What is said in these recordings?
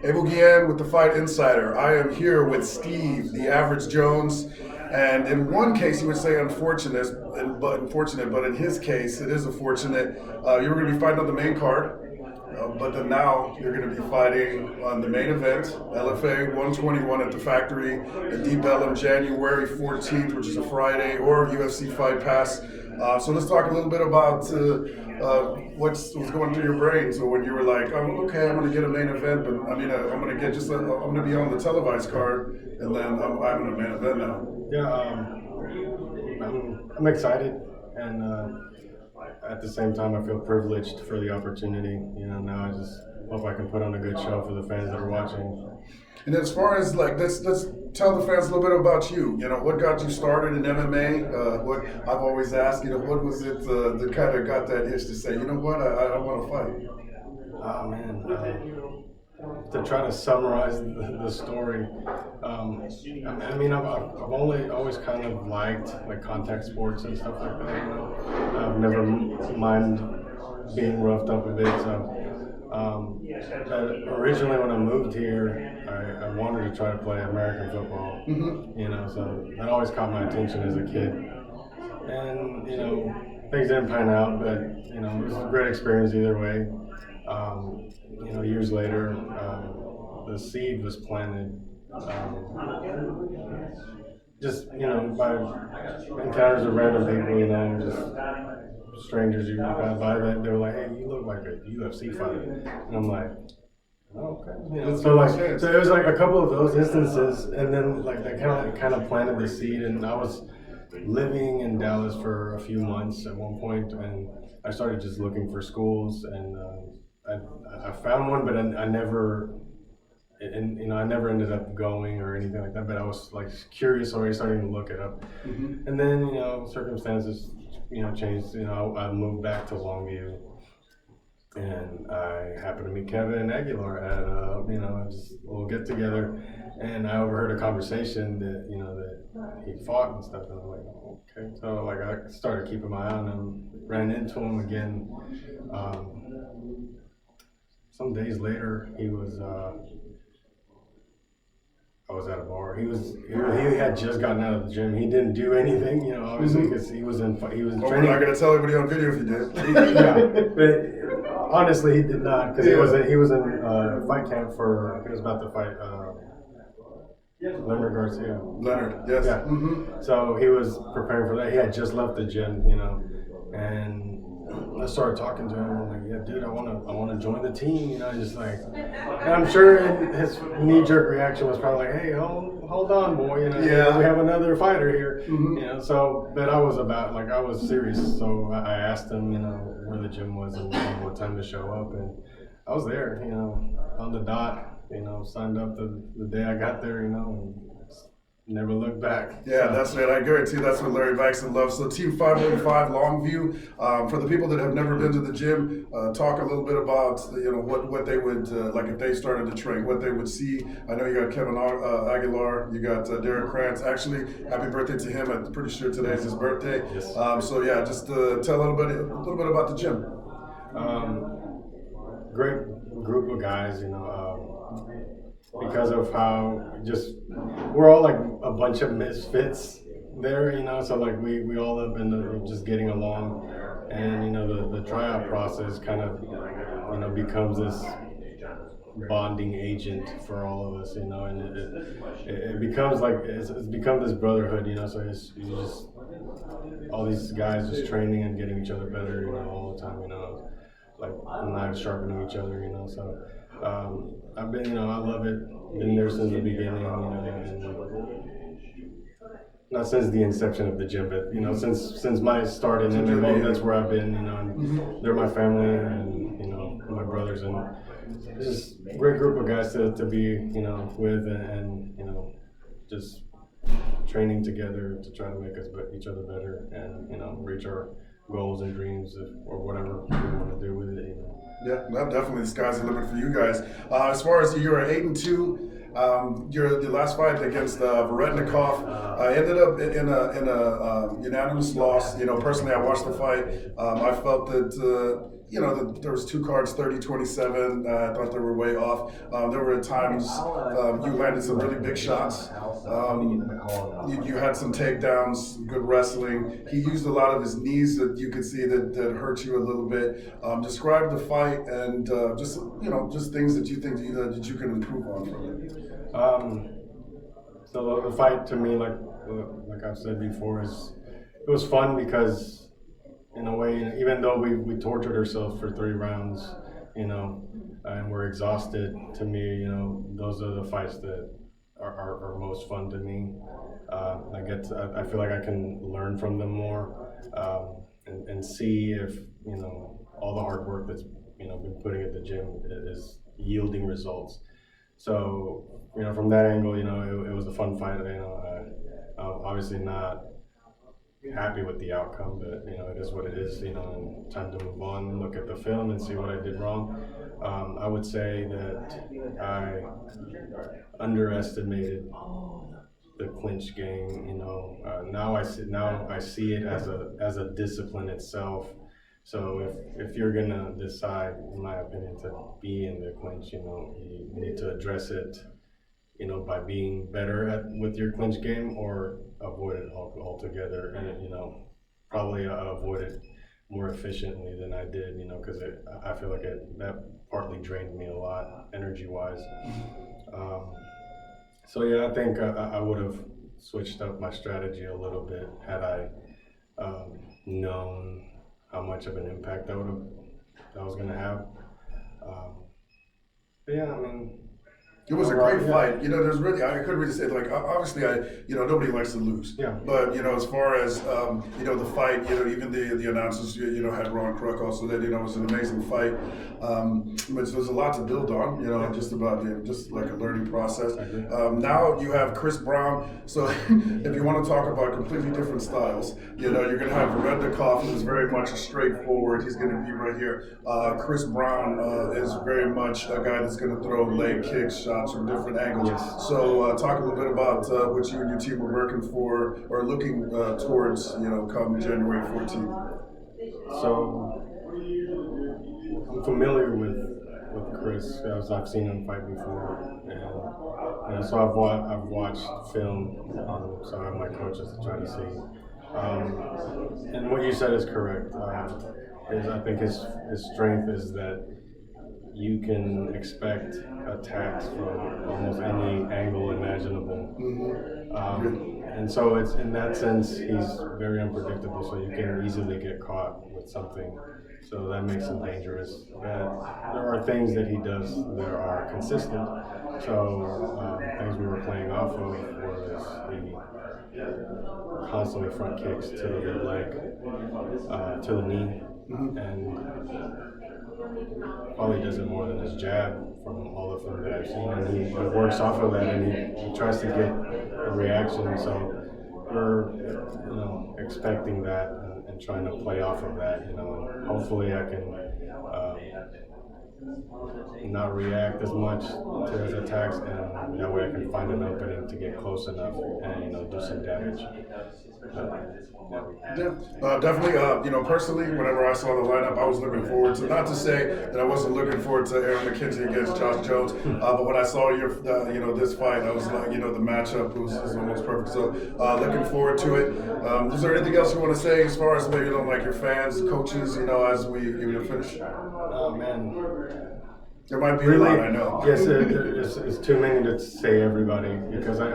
Abel Guillen with the Fight Insider. I am here with Steve, the Average Jones, and in one case you would say unfortunate, but in his case it is a fortunate. You were going to be fighting on the main card, but then now you're going to be fighting on the main event, LFA 121 at the factory in Deep Ellum, January 14th, which is a Friday, or UFC Fight Pass. So let's talk a little bit about what's going through your brain. So when you were like, oh, okay, I'm going to get a main event, but I'm going to get I'm going to be on the televised card, and then I'm in a main event now. Yeah, I'm excited, and at the same time, I feel privileged for the opportunity. Now I just hope I can put on a good show for the fans that are watching. And as far as like, let's tell the fans a little bit about you. You know, what got you started in MMA? What I've always asked, what was it that kind of got that itch to say, you know what, I want to fight. Oh man, to try to summarize the story, I've only always kind of liked like contact sports and stuff like that. I've never mind being roughed up a bit. But originally when I moved here, I wanted to try to play American football. So that always caught my attention as a kid. And things didn't pan out, but it was a great experience either way. Years later, the seed was planted. Just by encounters with random people, just strangers you got by that they were like, "Hey, you look like a UFC fighter," and I'm like, "Oh, okay." So it was like a couple of those instances, and then like that kind of planted the seed, and I was living in Dallas for a few months at one point, and I started just looking for schools, and I found one, but I never, and I never ended up going or anything like that. But I was like curious, already starting to look it up, and then circumstances changed. I moved back to Longview, and I happened to meet Kevin Aguilar at just a little get together, and I overheard a conversation that that he fought and stuff, and I'm like, okay, so like I started keeping my eye on him, ran into him again. Some days later, he was. I was at a bar. He had just gotten out of the gym. He didn't do anything, obviously, because he was training. We're not gonna tell everybody on video if he did. Yeah, but honestly, he did not, because he was in fight camp he was about to fight Leonard Garcia. Leonard, yes. Yeah. So he was preparing for that. He had just left the gym, and I started talking to him. I'm like, "Yeah, dude, I want to join the team." Just like, and I'm sure his knee-jerk reaction was probably like, "Hey, hold on, boy. Yeah. We have another fighter here." So, but I was serious. So I asked him, where the gym was and what time to show up, and I was there, on the dot. Signed up the day I got there, and never looked back. Yeah, that's it. I guarantee that's what Larry Baxton loves. So Team 515 Longview, for the people that have never been to the gym, talk a little bit about what they would like if they started to train, what they would see. I know you got Kevin Aguilar, you got Derek Krantz. Actually, happy birthday to him. I'm pretty sure today's his birthday. Yes. So yeah, just tell a little bit about the gym. Great group of guys, because of how we're all like a bunch of misfits there, so like we all have been just getting along, and the tryout process kind of becomes this bonding agent for all of us, and it becomes like it's become this brotherhood, so it's just all these guys just training and getting each other better, all the time, like knives sharpening each other, so I've been, I love it. Been there since the beginning, and not since the inception of the gym, but since my start in MMA, that's where I've been, and they're my family, and my brothers, and it's just a great group of guys to be, with, and just training together to try to make us each other better, and reach our goals and dreams or whatever we want to do with it. Yeah, definitely the sky's the limit for you guys. As far as you're 8-2, your last fight against Varetnikov ended up in a unanimous loss. Personally, I watched the fight. I felt that there was two cards, 30, 27. I thought they were way off. There were times you landed some really big shots. You had some takedowns, good wrestling. He used a lot of his knees that you could see that hurt you a little bit. Describe the fight and just things that you think that you can improve on from it. So the fight to me, like I've said before, is it was fun because in a way, even though we tortured ourselves for 3 rounds, and we're exhausted. To me, those are the fights that are most fun to me. I feel like I can learn from them more, and see if all the hard work that's been putting at the gym is yielding results. So from that angle, it was a fun fight. Obviously not happy with the outcome, but it is what it is. And time to move on, look at the film, and see what I did wrong. I would say that I underestimated the clinch game. Now I see it as a discipline itself. So if you're gonna decide, in my opinion, to be in the clinch, you need to address it, by being better with your clinch game, or avoid it altogether, and probably avoid it more efficiently than I did, because I feel like that partly drained me a lot energy wise. Um, so yeah, I think I would have switched up my strategy a little bit had I known how much of an impact that was going to have. Um, but yeah, I mean, It was a overall, great yeah, fight. There's really I couldn't really say like obviously nobody likes to lose, yeah, but as far as the fight, even the announcers had Ron Kruk also that it was an amazing fight. But there's a lot to build on, yeah, just about just like a learning process. I agree. Now you have Chris Brown, so if you want to talk about completely different styles, you're gonna have Reddekoff, who's very much straightforward. He's gonna be right here. Chris Brown is very much a guy that's gonna throw leg kicks, shots from different angles. Yes. So talk a little bit about what you and your team are working for or looking towards, come January 14th. So I'm familiar with Chris, as I've seen him fight before, and so I've watched film. So I have my coaches to try to see. And what you said is correct. I think his strength is that you can expect attacks from almost any angle imaginable. And so it's in that sense he's very unpredictable. So you can easily get caught with something. So that makes him dangerous. But there are things that he does that are consistent. So things we were playing off of was the constantly front kicks to the leg, to the knee, and probably does it more than his jab from all of them that I've seen, and he works off of that, and he tries to get a reaction. So we're expecting that, and trying to play off of that. And hopefully I can not react as much to his attacks, and that way I can find an opening to get close enough and do some damage. Yeah, definitely. Personally, whenever I saw the lineup, I was looking forward to. Not to say that I wasn't looking forward to Aaron McKenzie against Josh Jones, but when I saw this fight, I was like, the matchup was almost perfect. So, looking forward to it. Is there anything else you want to say as far as maybe like your fans, coaches, as we finish? Oh man, There might be really? a lot, I know. Yes, it's too many to say everybody, because I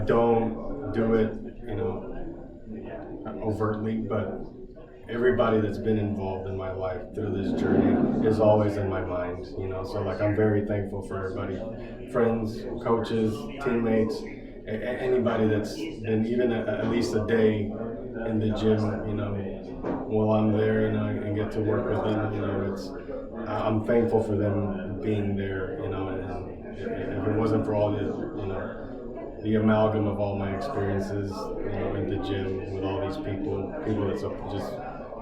don't do it, overtly, but everybody that's been involved in my life through this journey is always in my mind, So like I'm very thankful for everybody, friends, coaches, teammates, anybody that's been even at least a day in the gym, while I'm there, and get to work with them, I'm thankful for them being there, and if it wasn't for all the amalgam of all my experiences, in the gym with all these people that just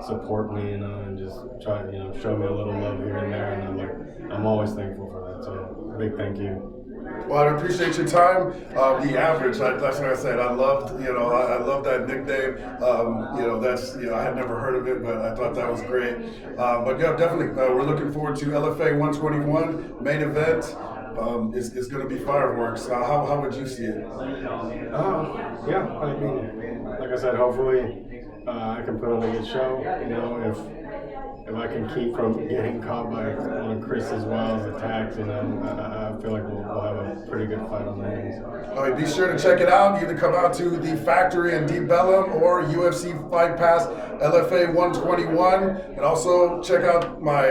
support me, and just try, show me a little love here and there, and I'm always thankful for that. So big thank you. Well, I appreciate your time. The average, that's what I said. I loved, I love that nickname. That's, I had never heard of it, but I thought that was great. But yeah, definitely, we're looking forward to LFA 121 main event. Is going to be fireworks. How would you see it? Yeah, I mean, like I said, hopefully I can put on a good show. If I can keep from getting caught by one of Chris's Wild's attacks, I feel like we'll have a pretty good fight on the hands. All right, be sure to check it out. Either come out to the factory in Deep Ellum or UFC Fight Pass LFA 121, and also check out my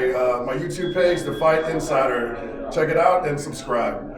YouTube page, The Fight Insider. Check it out and subscribe.